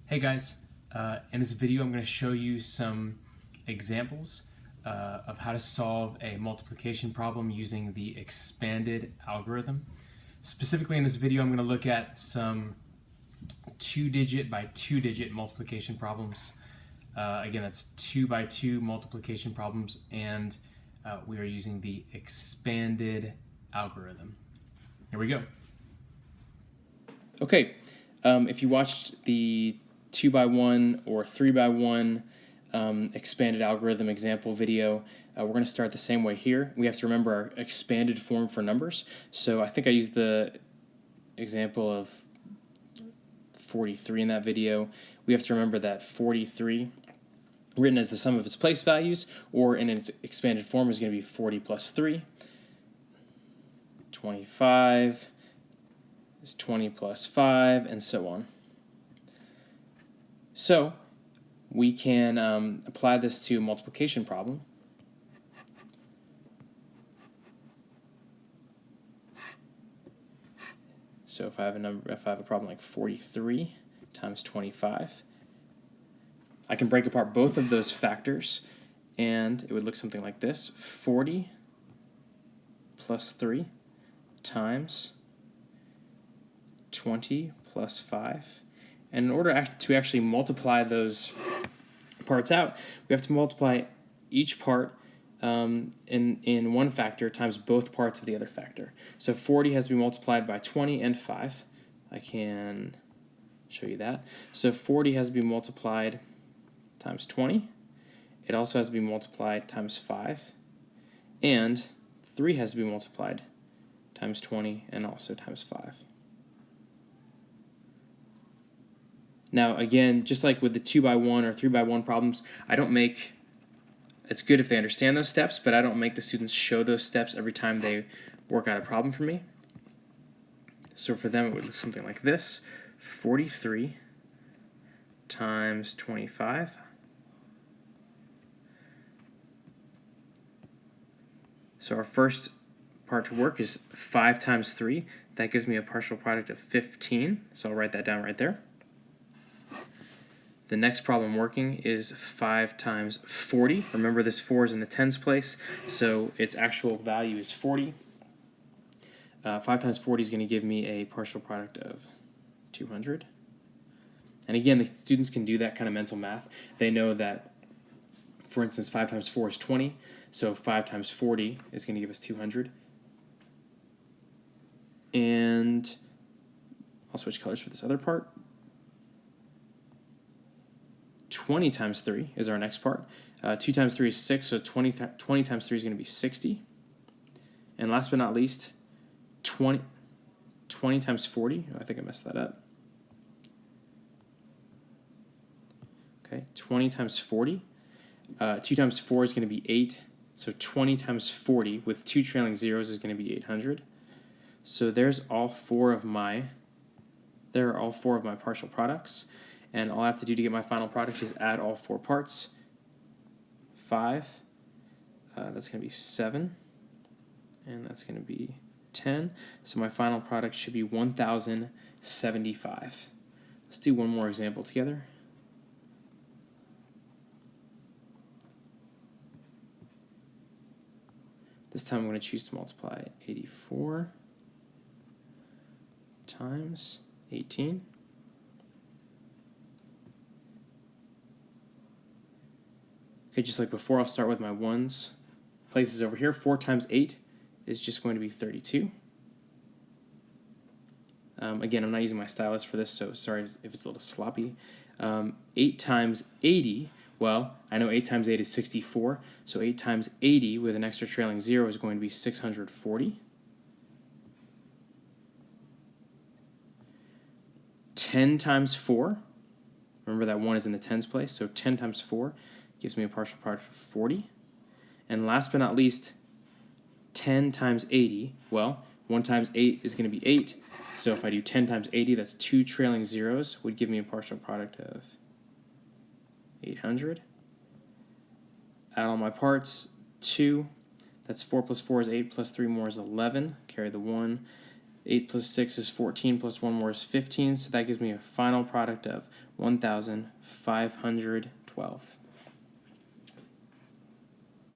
Hey guys, in this video I'm going to show you some examples of how to solve a multiplication problem using the expanded algorithm. Specifically in this video I'm going to look at some 2-digit by 2-digit multiplication problems. Again, that's 2 by 2 multiplication problems, and we are using the expanded algorithm. Here we go. Okay, if you watched the 2 by 1 or 3 by 1 expanded algorithm example video, we're going to start the same way here. We have to remember our expanded form for numbers. So I think I used the example of 43 in that video. We have to remember that 43, written as the sum of its place values, or in its expanded form, is going to be 40 plus 3. 25 is 20 plus 5, and so on. So we can apply this to a multiplication problem. So if I have a problem like 43 times 25, I can break apart both of those factors, and it would look something like this: 40 plus 3 times 20 plus 5. And in order to actually multiply those parts out, we have to multiply each part in one factor times both parts of the other factor. So 40 has to be multiplied by 20 and 5. I can show you that. So 40 has to be multiplied times 20. It also has to be multiplied times 5. And 3 has to be multiplied times 20 and also times 5. Now, again, just like with the 2 by 1 or 3 by 1 problems, it's good if they understand those steps, but I don't make the students show those steps every time they work out a problem for me. So for them, it would look something like this: 43 times 25. So our first part to work is 5 times 3. That gives me a partial product of 15. So I'll write that down right there. The next problem working is 5 times 40. Remember, this 4 is in the tens place, so its actual value is 40. 5 times 40 is going to give me a partial product of 200. And again, the students can do that kind of mental math. They know that, for instance, 5 times 4 is 20, so 5 times 40 is going to give us 200. And I'll switch colors for this other part. 20 times 3 is our next part. 2 times 3 is 6, so 20 times 3 is going to be 60. And last but not least, 20 times 40. Oh, I think I messed that up. Okay, 20 times 40. 2 times 4 is going to be 8. So 20 times 40 with 2 trailing zeros is going to be 800. So there are all four of my partial products. And all I have to do to get my final product is add all 4 parts. 5, that's going to be 7, and that's going to be 10. So my final product should be 1,075. Let's do one more example together. This time I'm going to choose to multiply 84 times 18. Okay, just like before, I'll start with my ones places over here. 4 times 8 is just going to be 32. Again, I'm not using my stylus for this, so sorry if it's a little sloppy. 8 times 80, well, I know 8 times 8 is 64, so 8 times 80 with an extra trailing 0 is going to be 640. 10 times 4, remember that 1 is in the tens place, so 10 times 4 gives me a partial product of 40. And last but not least, 10 times 80. Well, 1 times 8 is going to be 8. So if I do 10 times 80, that's 2 trailing zeros, would give me a partial product of 800. Add all my parts. 2. That's 4 plus 4 is 8, plus 3 more is 11. Carry the 1. 8 plus 6 is 14, plus 1 more is 15, so that gives me a final product of 1,512.